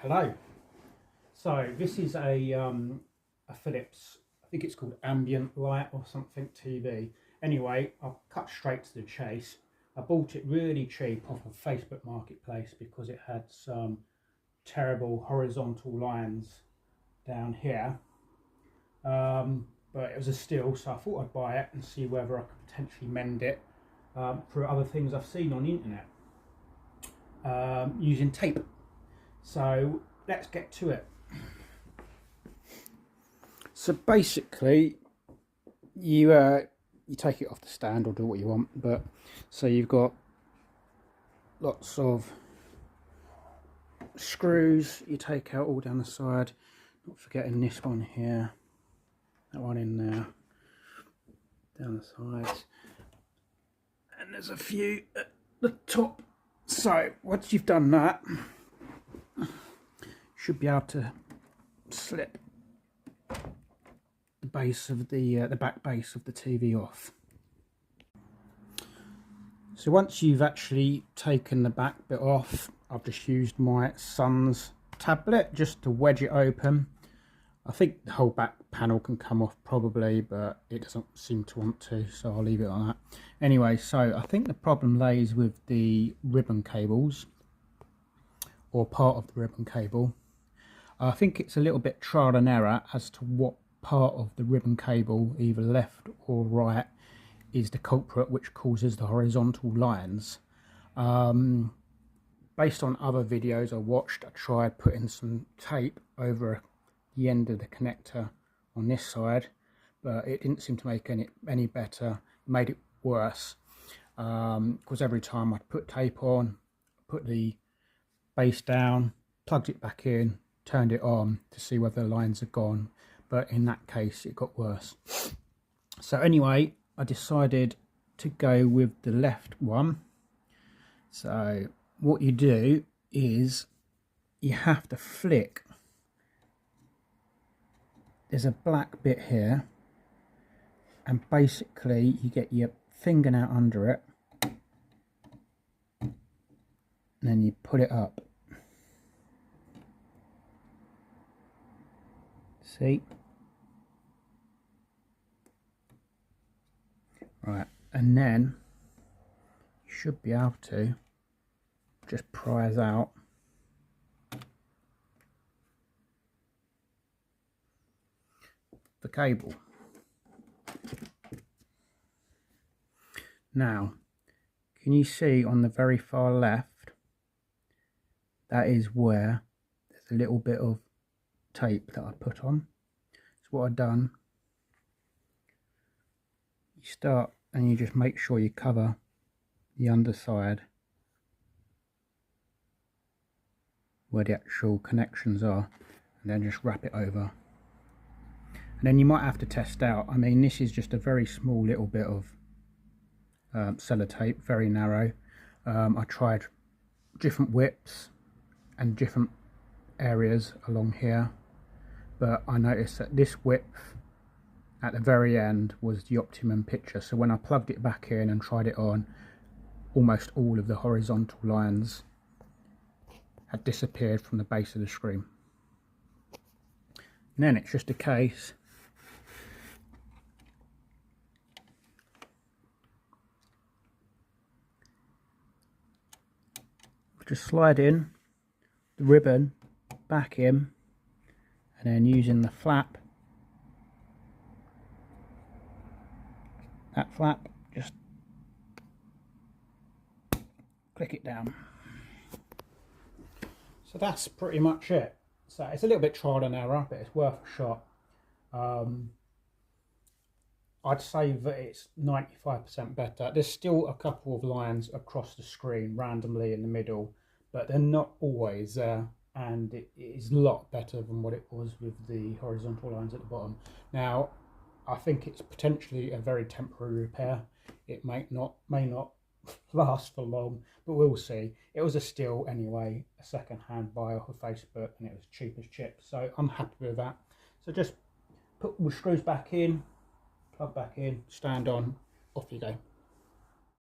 Hello. So this is a Philips, I think it's called Ambilight or something TV. Anyway, I'll cut straight to the chase. I bought it really cheap off of Facebook Marketplace because it had some terrible horizontal lines down here. But it was a steal, so I thought I'd buy it and see whether I could potentially mend it for other things I've seen on the internet using tape. So let's get to it. So basically, you take it off the stand or do what you want, but so you've got lots of screws you take out all down the side, not forgetting this one here, that one in there, down the sides, and there's a few at the top. So once you've done that, you should be able to slip the base of the back base of the TV off. So once you've actually taken the back bit off, I've just used my son's tablet just to wedge it open. I think the whole back panel can come off probably, but it doesn't seem to want to, so I'll leave it on that. Anyway, so I think the problem lays with the ribbon cables, or part of the ribbon cable. I think it's a little bit trial and error as to what part of the ribbon cable, either left or right, is the culprit which causes the horizontal lines. Based on other videos I watched, I tried putting some tape over the end of the connector on this side, but it didn't seem to make any better. It made it worse, because every time I'd put tape on, put the base down, plugged it back in, turned it on to see whether the lines are gone, but in that case it got worse. So anyway, I decided to go with the left one. So what you do is you have to flick. There's a black bit here, and basically you get your fingernail under it and then you put it up. See? Right, and then you should be able to just prise out the cable. Now, can you see on the very far left, that is where there's a little bit of tape that I put on. So what I've done, you start and you just make sure you cover the underside where the actual connections are, and then just wrap it over. And then you might have to test out. I mean, this is just a very small little bit of sellotape, very narrow. I tried different widths and different areas along here, but I noticed that this width at the very end was the optimum picture. So when I plugged it back in and tried it on, almost all of the horizontal lines had disappeared from the base of the screen. And then it's just a case of just sliding the ribbon back in and then using the flap, that flap, just click it down. So that's pretty much it. So it's a little bit trial and error, but it's worth a shot. I'd say that it's 95% better. There's still a couple of lines across the screen randomly in the middle, but they're not always there, and it is a lot better than what it was with the horizontal lines at the bottom. Now, I think it's potentially a very temporary repair. It may not last for long, but we'll see. It was a steal anyway, a second-hand buy off of Facebook, and it was cheap as chips, so I'm happy with that. So just put the screws back in, plug back in, stand on, off you go.